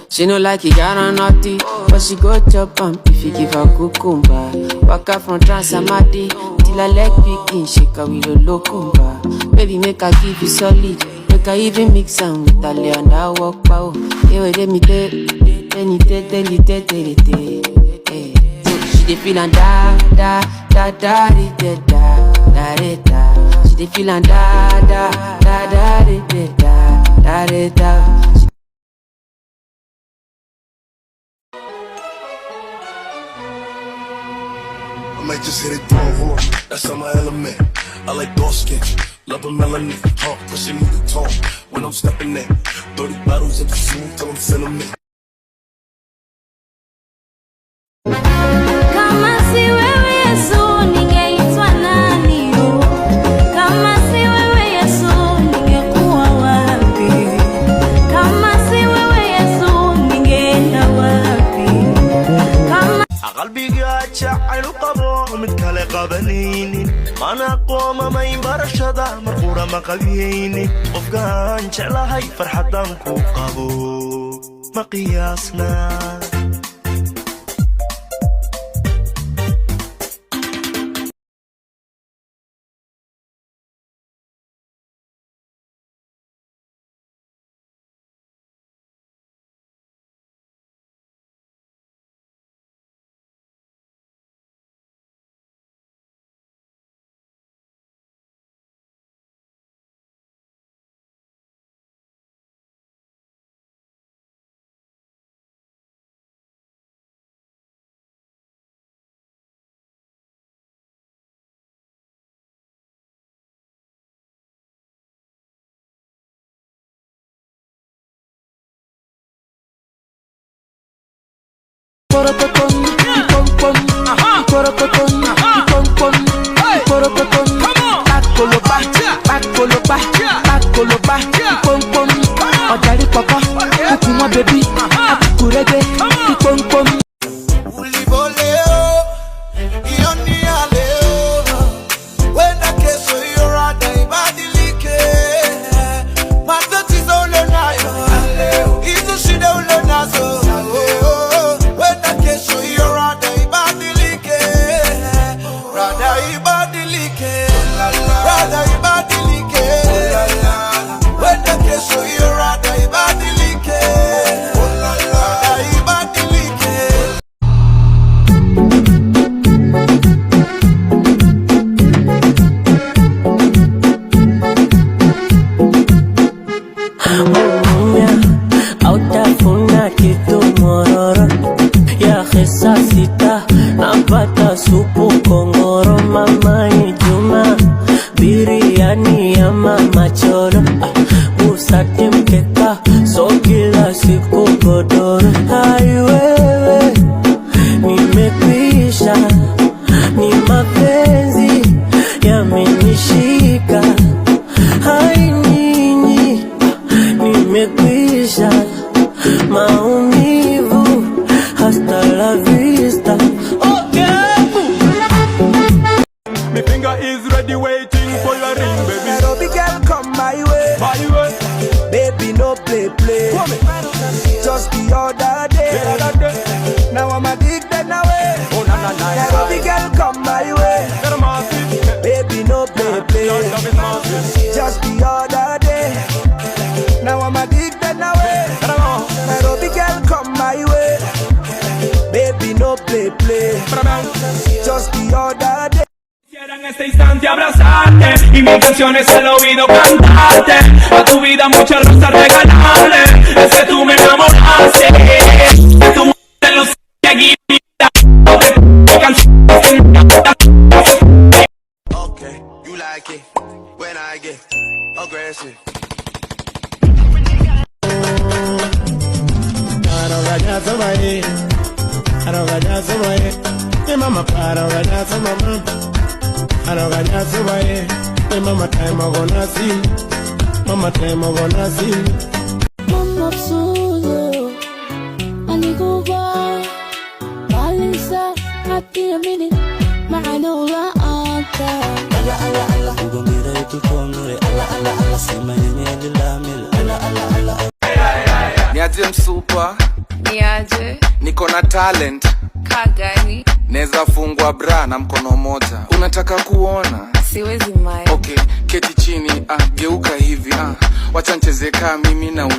She no like it, got on naughty, but she go chop if you give her cucumber. Waka from Transamadi till her leg begin shake her with a locumba. Baby, make her give you solid, make her even mix am with her lay and her walk pow. Hey, wait, let me tell. She dey feel and da da da da da da da da. She dey feel and da da da da da da da. I might just hit it through a horn, that's not my element. I like dark skin, love a melanin. Pushing me to talk when I'm stepping in. 30 bottles of the shoe till I'm sentiment. jacayl u qabo mid kale qabanaynin mana qooma may barashada marqura ma qabiyaynin qofkaan jeclahay farxadan ku qabo ma qiyaasna Y mi canción es el oído cantarte, a tu vida muchas rosas regalarle. Es que tú me enamoraste, que tú te lo seguí. Okay, you like it when I get aggressive. Mama time I'm gonna see. Mama time I'm gonna see. Mama Suzo, Aliguba, Balisa, Hati a minute, Maano la anta. Ala ala ala, Ugumira itu Niaje msupa, Niaje, niko na talent. Kagani, Neza fungwa bra na mkono moja. Unataka kuona? siwezi mai. Okay, keti chini, geuka hivi, wacha nicheze kama mimi na uli